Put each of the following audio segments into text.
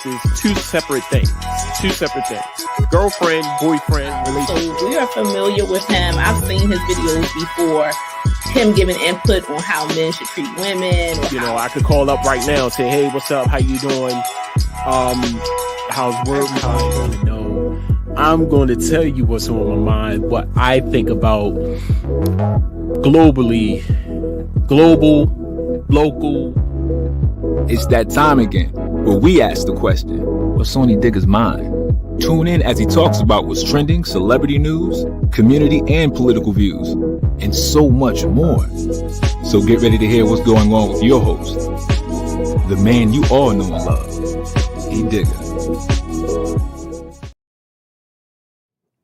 is two separate things. Girlfriend, boyfriend relationship. So we are familiar with him. I've seen his videos before. Him giving input on how men should treat women. I could call up right now and say, hey, what's up? How you doing? How's work? I'm going to tell you what's on my mind, what I think about globally, global, local. It's that time again where we ask the question, what's on Edigga's mind? Tune in as he talks about what's trending, celebrity news, community and political views, and so much more. So get ready to hear what's going on with your host, the man you all know and love, Edigga.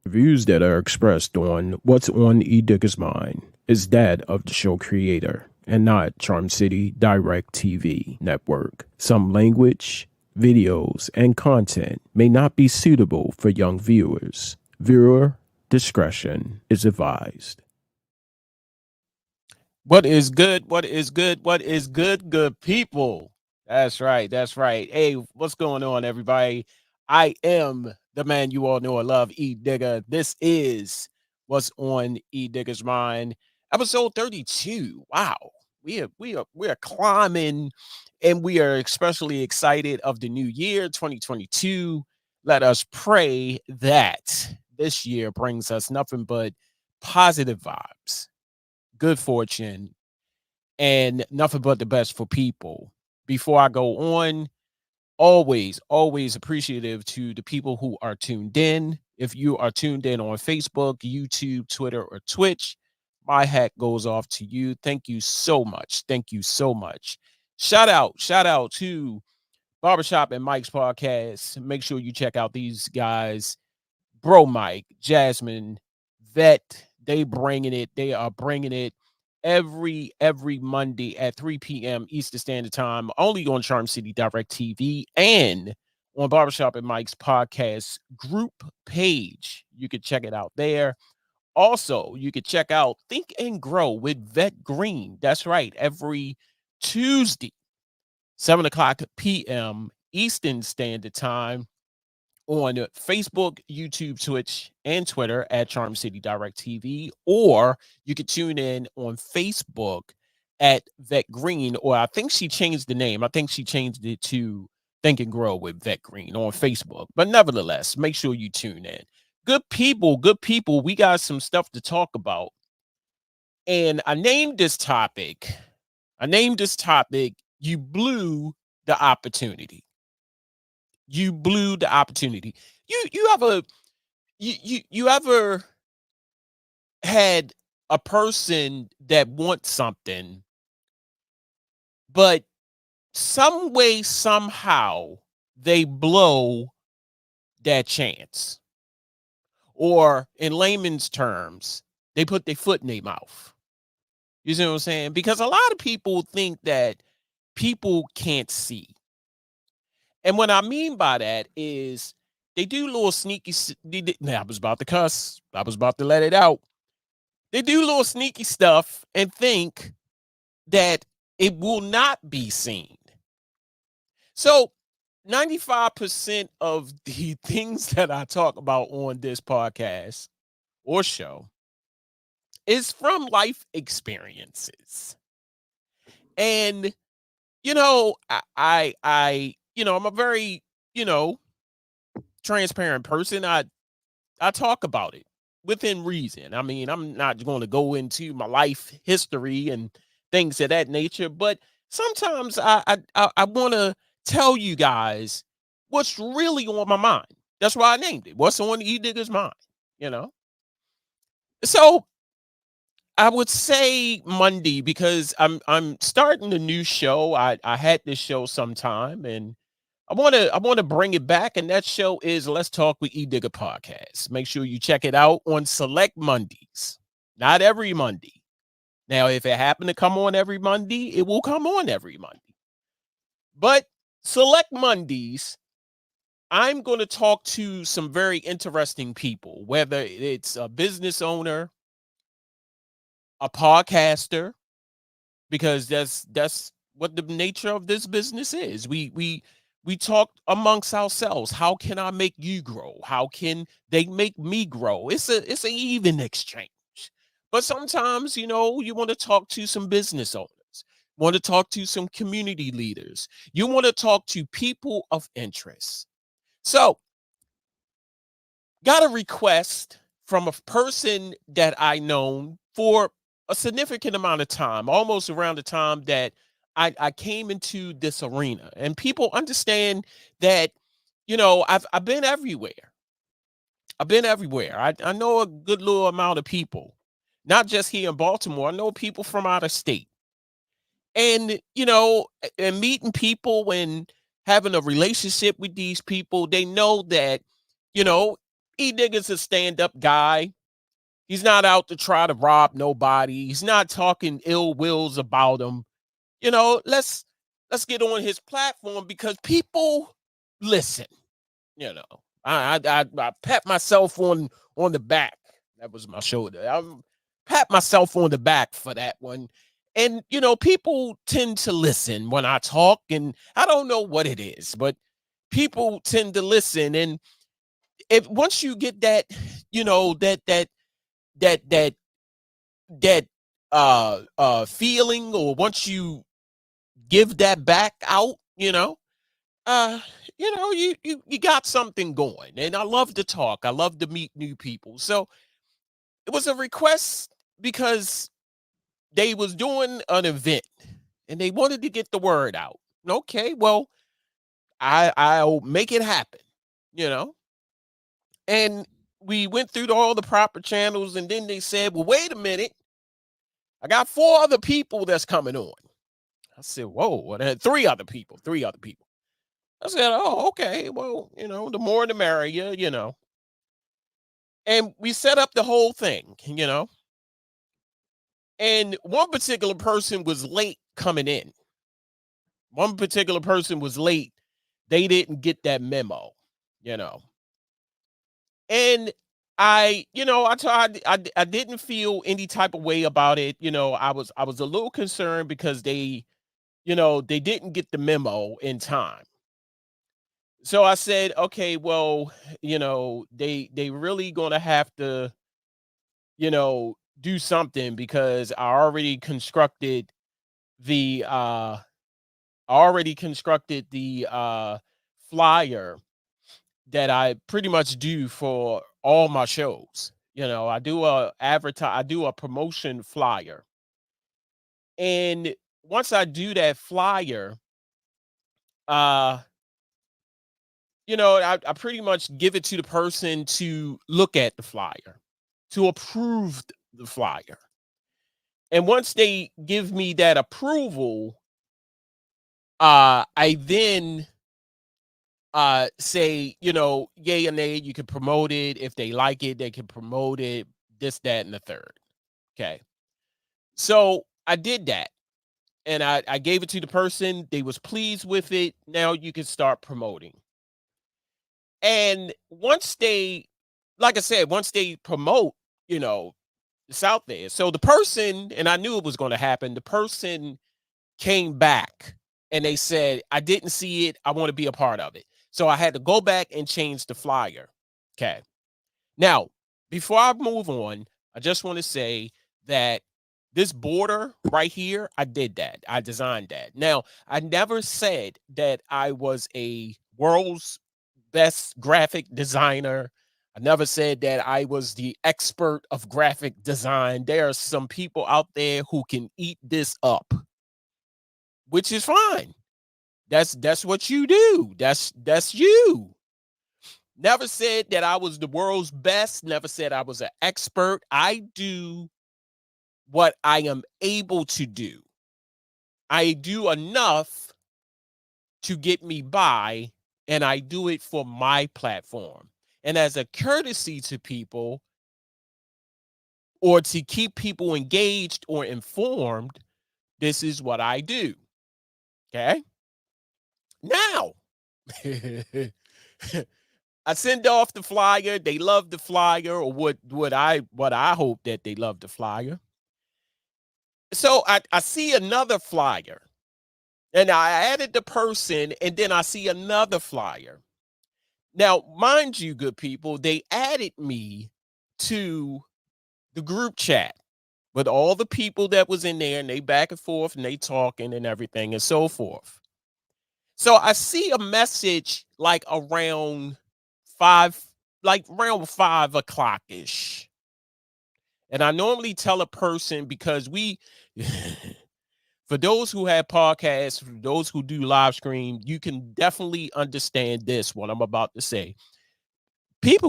The views that are expressed on What's on Edigga's Mind is that of the show creator and not Charm City Direct TV Network. Some language, videos, and content may not be suitable for young viewers. Viewer discretion is advised. What is good? What is good? What is good, good people? That's right. That's right. Hey, what's going on, everybody? I am the man you all know and love, Edigga. This is What's on Edigga's Mind, episode 32. Wow, we are climbing, and we are especially excited of the new year, 2022. Let us pray that this year brings us nothing but positive vibes, good fortune, and nothing but the best for people. Before I go on, always appreciative to the people who are tuned in. If you are tuned in on Facebook, YouTube, Twitter, or Twitch, my hat goes off to you. Thank you so much. Thank you so much. Shout out to Barbershop and Mike's podcast. Make sure you check out these guys. Bro Mike, Jasmine, Vet, they bringing it. They are bringing it every Monday at 3 p.m. Eastern Standard Time, only on Charm City Direct TV and on Barbershop and Mike's podcast group page. You can check it out there. Also, you can check out Think and Grow with Vet Green. That's right. Every Tuesday, 7 o'clock p.m. Eastern Standard Time on Facebook, YouTube, Twitch, and Twitter at Charm City Direct TV, or you could tune in on Facebook at Vet Green, or I think she changed the name. I think she changed it to Think and Grow with Vet Green on Facebook. But nevertheless, make sure you tune in. Good people, we got some stuff to talk about. And I named this topic, You Blew the Opportunity. You blew the opportunity. You ever had a person that wants something, but some way, somehow they blow that chance? Or in layman's terms, they put their foot in their mouth. You see what I'm saying? Because a lot of people think that people can't see. And what I mean by that is they do little sneaky. I was about to cuss. I was about to let it out. They do little sneaky stuff and think that it will not be seen. So 95% of the things that I talk about on this podcast or show is from life experiences. And, I'm a very, transparent person. I talk about it within reason. I mean, I'm not going to go into my life history and things of that nature, but sometimes I want to tell you guys what's really on my mind. That's why I named it What's on Edigga's Mind, So I would say Monday because I'm starting a new show. I had this show sometime, and I want to bring it back, and that show is Let's Talk with Edigga podcast. Make sure you check it out on select Mondays, not every Monday. Now, if it happened to come on every Monday, it will come on every Monday. But select Mondays, I'm going to talk to some very interesting people, whether it's a business owner, a podcaster, because that's what the nature of this business is. We we talked amongst ourselves. How can I make you grow? How can they make me grow? It's an even exchange. But sometimes, you want to talk to some business owners, want to talk to some community leaders. You want to talk to people of interest. So, got a request from a person that I known for a significant amount of time, almost around the time that I came into this arena. And people understand that, I've been everywhere. I've been everywhere. I know a good little amount of people, not just here in Baltimore. I know people from out of state. And, and meeting people and having a relationship with these people, they know that, you know, Edigga's a stand-up guy. He's not out to try to rob nobody. He's not talking ill wills about them. Let's get on his platform because people listen. You know, I pat myself on the back. That was my shoulder. I pat myself on the back for that one. And people tend to listen when I talk, and I don't know what it is, but people tend to listen. And if once you get that, that that that feeling, or once you give that back out, uh you got something going. And I love to talk, I love to meet new people. So it was a request because they was doing an event and they wanted to get the word out. Okay, well, I'll make it happen, you know and we went through all the proper channels, and then they said, well, wait a minute, I got 4 other people that's coming on. I said, whoa, what? Three other people. I said, oh, okay. Well, the more the merrier. And we set up the whole thing. And one particular person was late coming in. One particular person was late. They didn't get that memo, you know. And I didn't feel any type of way about it. I was a little concerned because they didn't get the memo in time. So I said, okay, well, they really gonna have to, do something, because the flyer that I pretty much do for all my shows. I do a promotion flyer. And once I do that flyer, uh I pretty much give it to the person to look at the flyer, to approve the flyer. And once they give me that approval, I then say, yay or nay, you can promote it. If they like it, they can promote it, this, that, and the third. Okay. So I did that. And I gave it to the person. They was pleased with it. Now you can start promoting. And like I said, once they promote, it's out there. So the person, and I knew it was going to happen, the person came back and they said, I didn't see it. I want to be a part of it. So I had to go back and change the flyer. Okay. Now, before I move on, I just want to say that this border right here, I did that. I designed that. Now, I never said that I was a world's best graphic designer. I never said that I was the expert of graphic design. There are some people out there who can eat this up, which is fine. That's what you do. That's you. Never said that I was the world's best. Never said I was an expert. I do what I am able to do. I do enough to get me by, and I do it for my platform. And as a courtesy to people, or to keep people engaged or informed, this is what I do. Okay. Now, I send off the flyer. They love the flyer, or what I hope that they love the flyer. So I see another flyer, And I added the person, and then I see another flyer. Now, mind you, good people, they added me to the group chat with all the people that was in there, and they back and forth and they talking and everything and so forth. So I see a message like around five, like around 5 o'clock ish. And I normally tell a person because we, for those who have podcasts, for those who do live stream, you can definitely understand this, what I'm about to say.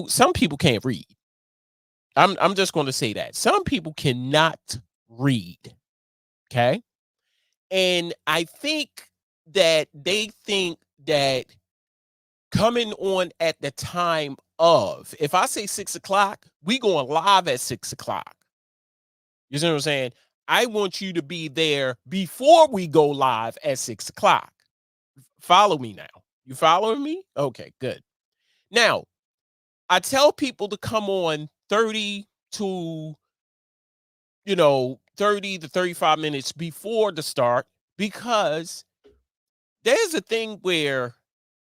Some people can't read. I'm just going to say that. Some people cannot read. Okay. And I think that they think that coming on at the time of, if I say 6 o'clock, we going live at 6 o'clock. You see what I'm saying? I want you to be there before we go live at 6 o'clock. Follow me now. You following me? Okay, good. Now, I tell people to come on 30 to 35 minutes before the start, because there's a thing where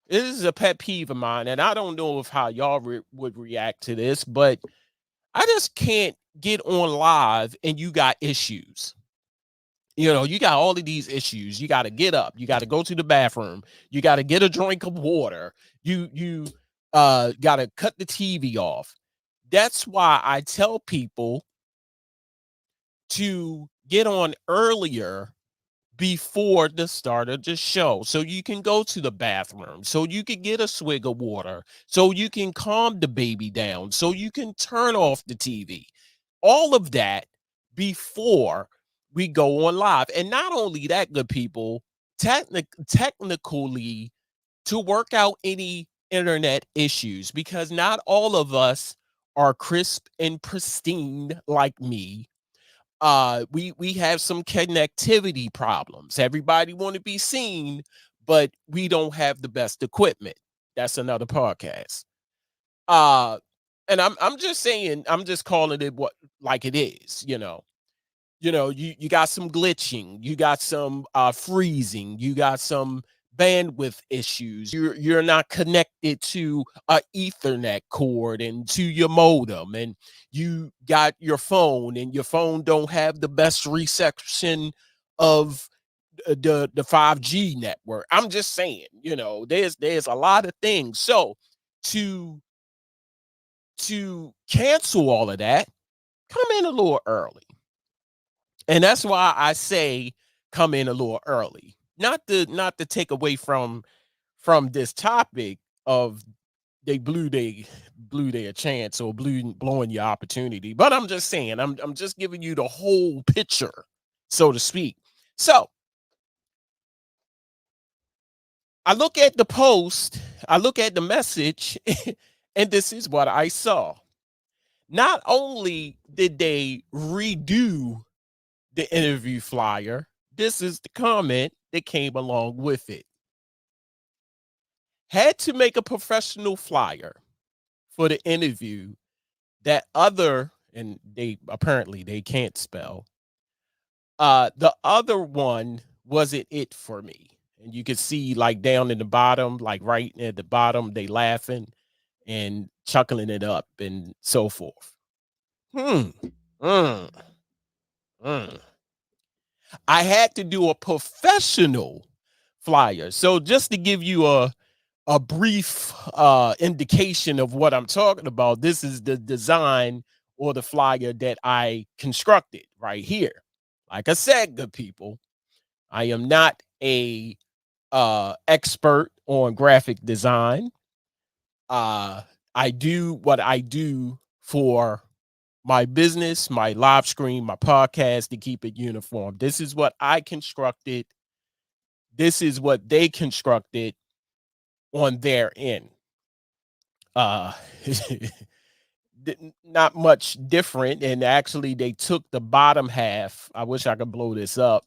this is a pet peeve of mine, and I don't know if how y'all would react to this, but I just can't get on live and you got issues. You got all of these issues. You got to get up. You got to go to the bathroom. You got to get a drink of water. You got to cut the TV off. That's why I tell people to get on earlier before the start of the show, so you can go to the bathroom, so you can get a swig of water, so you can calm the baby down, so you can turn off the TV. All of that before we go on live. And not only that, good people, technically, to work out any internet issues, because not all of us are crisp and pristine like me. We have some connectivity problems. Everybody want to be seen, but we don't have the best equipment. That's another podcast. uh and I'm just saying, I'm just calling it what like it is. You got some glitching, you got some freezing, you got some bandwidth issues. You're not connected to a ethernet cord and to your modem, and you got your phone, and your phone don't have the best reception of the 5G network. I'm just saying, there's a lot of things. So to cancel all of that, come in a little early. And that's why I say come in a little early. Not to take away from this topic of they blew their chance, or blowing your opportunity. But I'm just saying, I'm just giving you the whole picture, so to speak. So I look at the post, I look at the message, and this is what I saw. Not only did they redo the interview flyer, this is the comment that came along with it. Had to make a professional flyer for the interview that other, and they can't spell. The other one wasn't it for me. And you can see like down in the bottom, like right at the bottom, they laughing and chuckling it up and so forth. Hmm. Mm. Mm. I had to do a professional flyer. So just to give you a brief indication of what I'm talking about, this is the design or the flyer that I constructed right here. Like I said, good people, I am not a expert on graphic design. I do what I do for my business, my live stream, my podcast, to keep it uniform. This is what I constructed. This is what they constructed on their end. Uh Not much different. And actually they took the bottom half. I wish I could blow this up.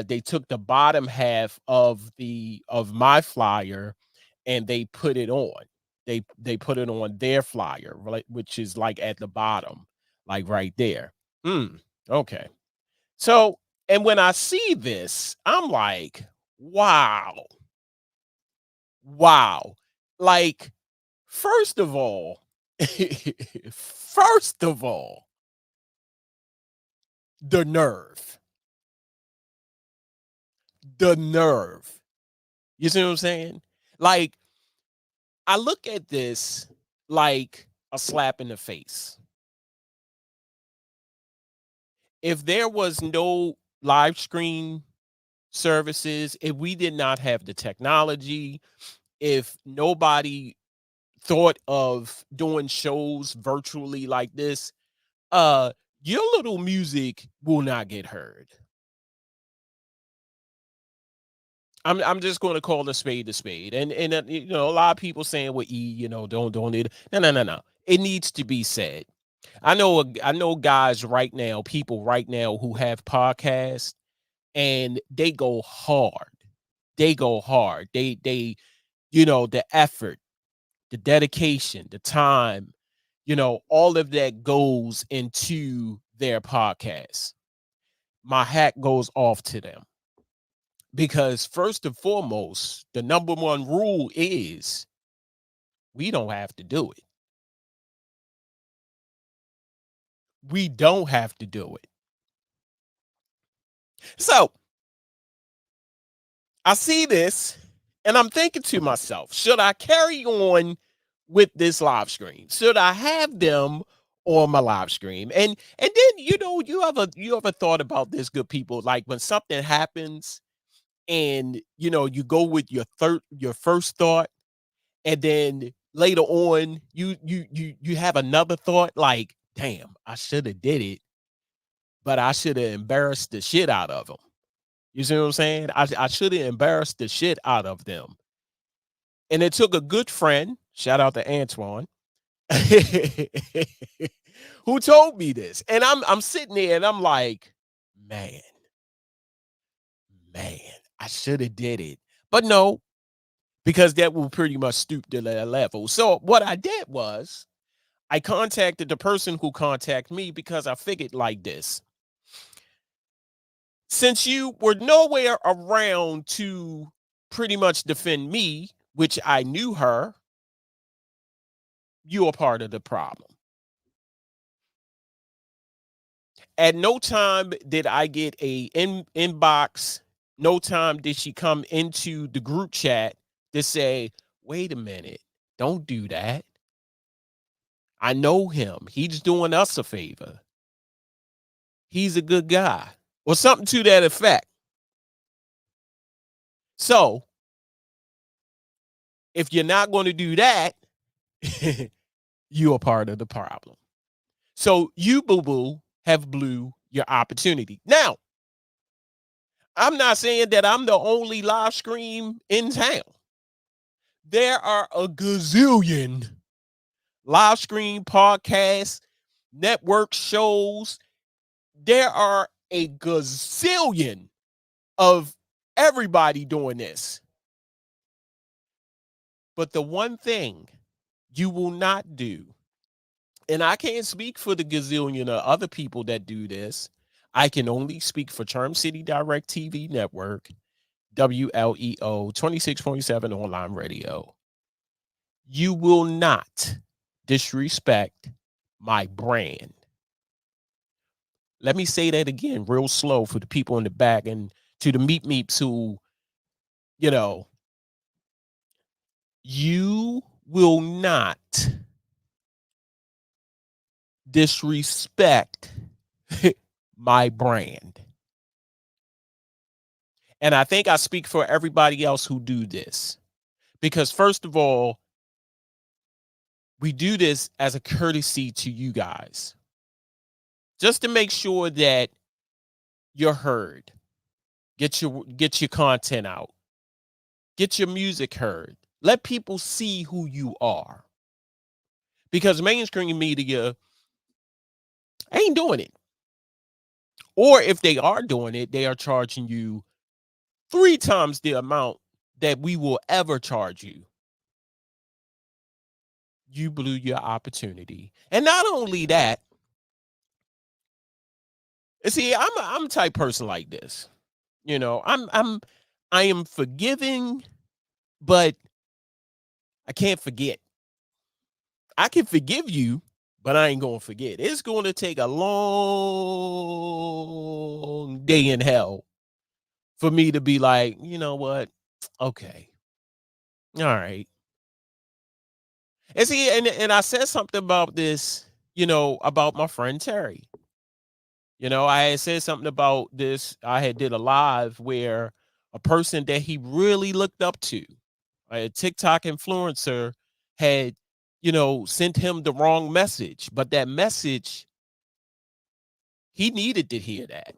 They took the bottom half of my flyer and they put it on. They put it on their flyer, right, which is like at the bottom, like right there. Okay. So, and when I see this, I'm like, Wow. Wow. Like, first of all, first of all, the nerve. The nerve. You see what I'm saying? Like, I look at this like a slap in the face. If there was no live stream services, if we did not have the technology, if nobody thought of doing shows virtually like this, uh your little music will not get heard. I'm just going to call a spade a spade. And you know, a lot of people saying, well, you know, don't need it. No. It needs to be said. I know guys right now, people right now who have podcasts and they go hard. They go hard. They you know, the effort, the dedication, the time, you know, all of that goes into their podcast. My hat goes off to them because first and foremost, the number one rule is we don't have to do it. We don't have to do it. So I see this and I'm thinking to myself, should I carry on with this live stream? Should I have them on my live stream? And then you know, you ever thought about this, good people? Like when something happens and you know you go with your first thought, and then later on you have another thought like, damn, I should have did it, but I should have embarrassed the shit out of them. You see what I'm saying? I should have embarrassed the shit out of them. And it took a good friend, shout out to Antoine, who told me this. And I'm sitting there and I'm like, man, man, I should have did it. But no, because that will pretty much stoop to that level. So what I did was I contacted the person who contacted me because I figured like this. Since you were nowhere around to pretty much defend me, which I knew her, you are part of the problem. At no time did I get a inbox. No time did she come into the group chat to say, wait a minute, don't do that. I know him. He's doing us a favor. He's a good guy. Or something to that effect. So if you're not going to do that, you're part of the problem. So you, boo-boo, have blew your opportunity. Now, I'm not saying that I'm the only live stream in town. There are a gazillion live stream podcasts, network shows. There are a gazillion of everybody doing this. But the one thing you will not do, and I can't speak for the gazillion of other people that do this, I can only speak for Charm City Direct TV Network, WLEO 26.7 online radio. You will not disrespect my brand. Let me say that again real slow for the people in the back and to the meeps who, you know, you will not disrespect my brand. And I think I speak for everybody else who do this. Because first of all, we do this as a courtesy to you guys. Just to make sure that you're heard. Get your content out. Get your music heard. Let people see who you are. Because mainstream media ain't doing it. Or if they are doing it, they are charging you 3 times the amount that we will ever charge you. You blew your opportunity. And not only that, see, I'm a type person like this. You know, I am forgiving, but I can't forget. I can forgive you, but I ain't going to forget. It's going to take a long day in hell for me to be like, you know what? Okay. All right. And see, and I said something about this, about my friend Terry. I had said something about this. I had did a live where a person that he really looked up to, a TikTok influencer, had, sent him the wrong message. But that message, he needed to hear that.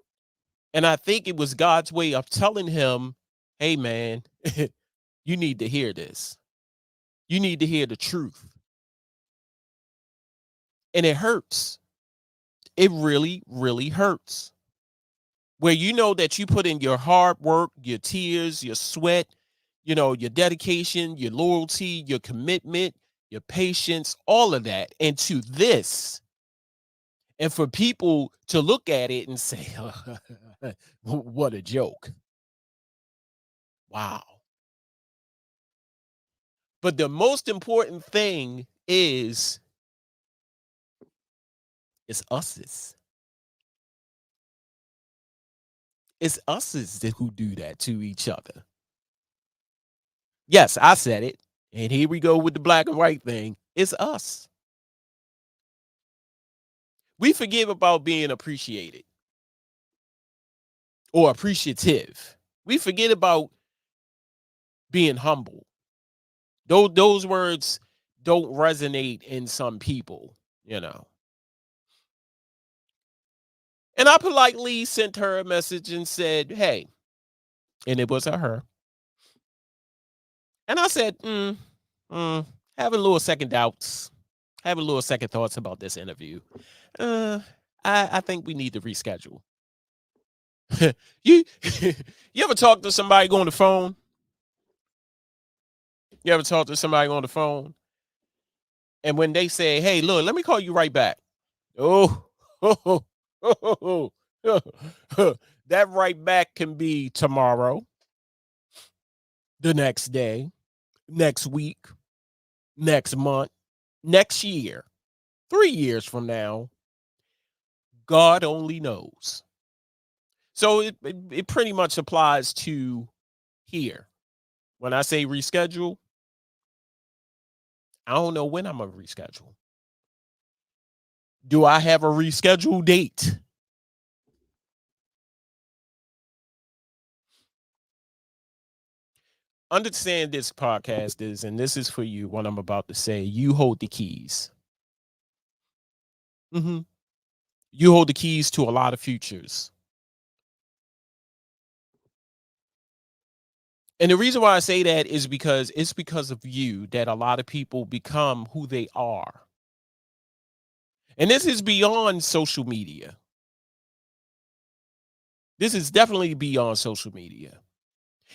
And I think it was God's way of telling him, hey, man, you need to hear this. You need to hear the truth. And it hurts. It really, really hurts. Where you know that you put in your hard work, your tears, your sweat, your dedication, your loyalty, your commitment, your patience, all of that into this. And for people to look at it and say, what a joke. Wow. But the most important thing is it's us's. It's us's who do that to each other. Yes, I said it. And here we go with the black and white thing. It's us. We forgive about being appreciated or appreciative. We forget about being humble. Those words don't resonate in some people. And I politely sent her a message and said, hey, and it was a her. And I said, having a little second doubts, having a little second thoughts about this interview. I think we need to reschedule. you you ever talk to somebody on the phone? You ever talk to somebody on the phone? And when they say, hey, look, let me call you right back. Oh, that right back can be tomorrow, the next day, next week, next month, next year, 3 years from now. God only knows. So it pretty much applies to here. When I say reschedule, I don't know when I'm going to reschedule. Do I have a reschedule date? Understand this podcast is, and this is for you, what I'm about to say. You hold the keys. You hold the keys to a lot of futures. And the reason why I say that is because it's because of you that a lot of people become who they are. And this is beyond social media. This is definitely beyond social media.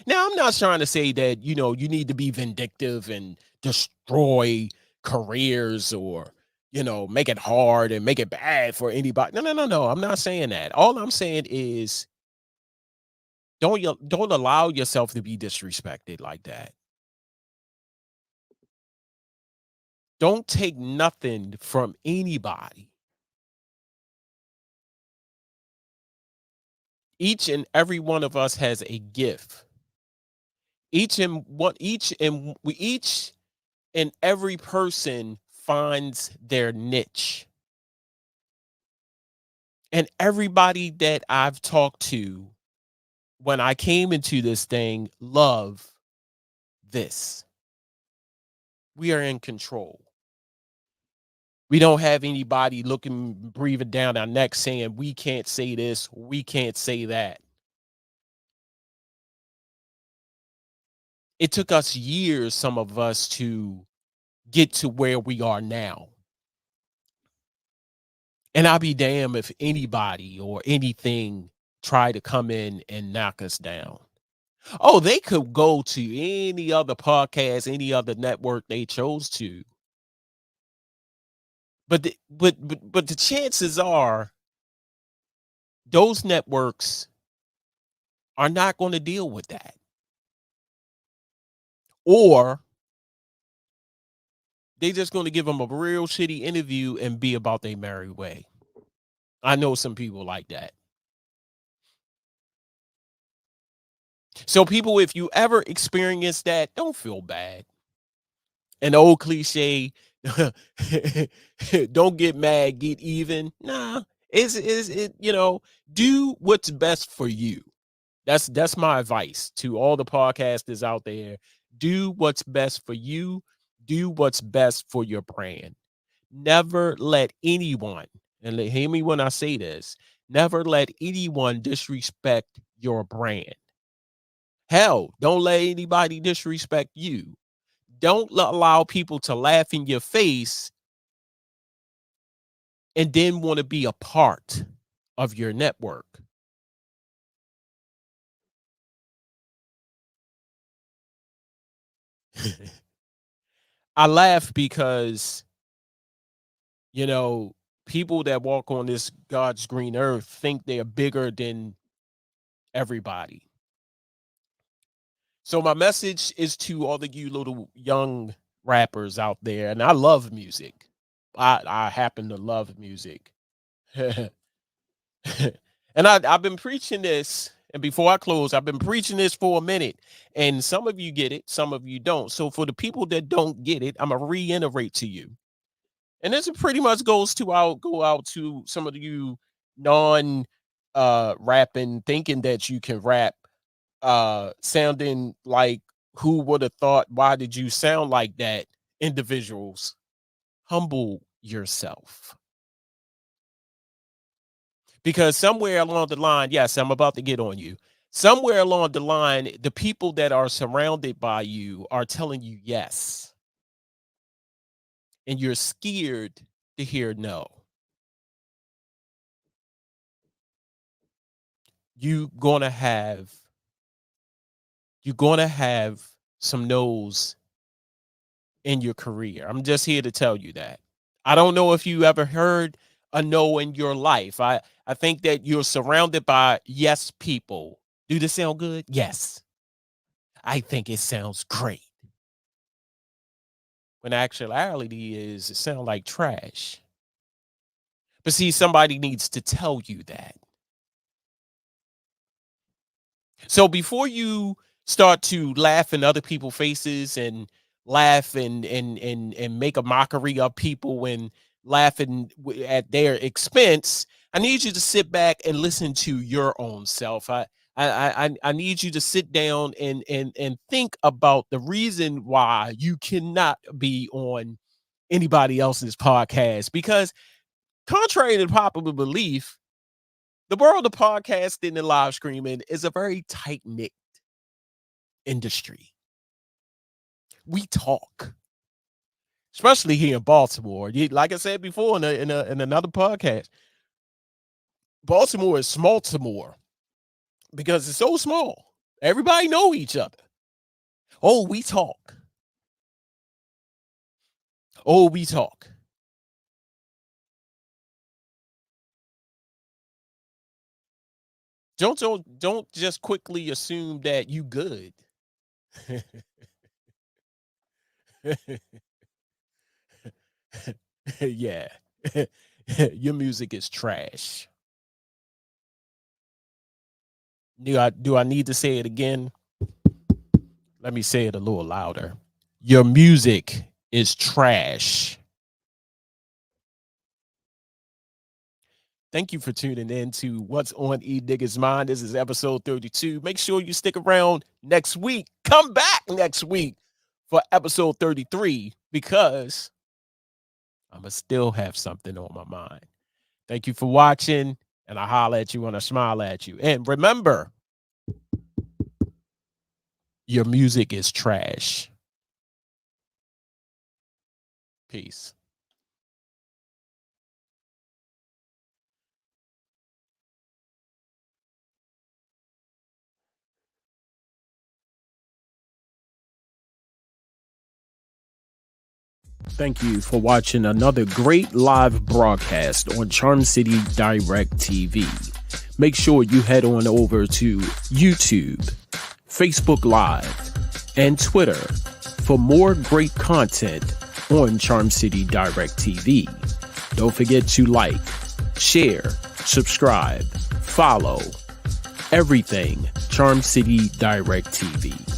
Now, I'm not trying to say that, you need to be vindictive and destroy careers or, make it hard and make it bad for anybody. No. I'm not saying that. All I'm saying is don't allow yourself to be disrespected like that. Don't take nothing from anybody. Each and every one of us has a gift. Each and every person finds their niche. And everybody that I've talked to when I came into this thing love this. We are in control. We don't have anybody breathing down our neck saying we can't say this, we can't say that. It took us years, some of us, to get to where we are now. And I'll be damned if anybody or anything try to come in and knock us down. Oh, they could go to any other podcast, any other network they chose to. But the chances are those networks are not going to deal with that. or they just going to give them a real shitty interview and be about their merry way. I know some people like that. So people, if you ever experience that, don't feel bad. An old cliche, don't get mad, get even. Nah, it, do what's best for you. That's my advice to all the podcasters out there. Do what's best for you. Do what's best for your brand. Never let anyone, and hear me when I say this, never let anyone disrespect your brand. Hell, don't let anybody disrespect you. Don't allow people to laugh in your face and then want to be a part of your network. I laugh because, people that walk on this God's green earth think they're bigger than everybody. So my message is to all of you little young rappers out there, and I love music. I happen to love music. And I've been preaching this, and before I close, I've been preaching this for a minute, and some of you get it, some of you don't. So for the people that don't get it, I'm gonna reiterate to you. And this pretty much go out to some of you non rapping, thinking that you can rap, sounding like who would have thought, why did you sound like that? Individuals, humble yourself. Because somewhere along the line, yes, I'm about to get on you. Somewhere along the line, the people that are surrounded by you are telling you yes. And you're scared to hear no. You're gonna have some no's in your career. I'm just here to tell you that. I don't know if you ever heard a no in your life. I think that you're surrounded by yes people. Do this sound good? Yes. I think it sounds great. When actuality is it sounds like trash. But see, somebody needs to tell you that. So before you start to laugh in other people's faces and laugh and make a mockery of people and laughing at their expense, I need you to sit back and listen to your own self. I need you to sit down and think about the reason why you cannot be on anybody else's podcast, because contrary to popular belief, the world of podcasting and live streaming is a very tight-knit industry. We talk, especially here in Baltimore. Like I said before in another podcast, Baltimore is small-timore because it's so small. Everybody know each other. Oh, we talk. Oh, we talk. Don't just quickly assume that you good. Yeah. Your music is trash. Do I need to say it again? Let me say it a little louder. Your music is trash. Thank you for tuning in to What's on Edigga's Mind. This is episode 32. Make sure you stick around next week. Come back next week for episode 33 because I'm going to still have something on my mind. Thank you for watching, and I holler at you when I smile at you. And remember, your music is trash. Peace. Thank you for watching another great live broadcast on Charm City Direct TV. Make sure you head on over to YouTube, Facebook Live, and Twitter for more great content on Charm City Direct TV. Don't forget to like, share, subscribe, follow everything Charm City Direct TV.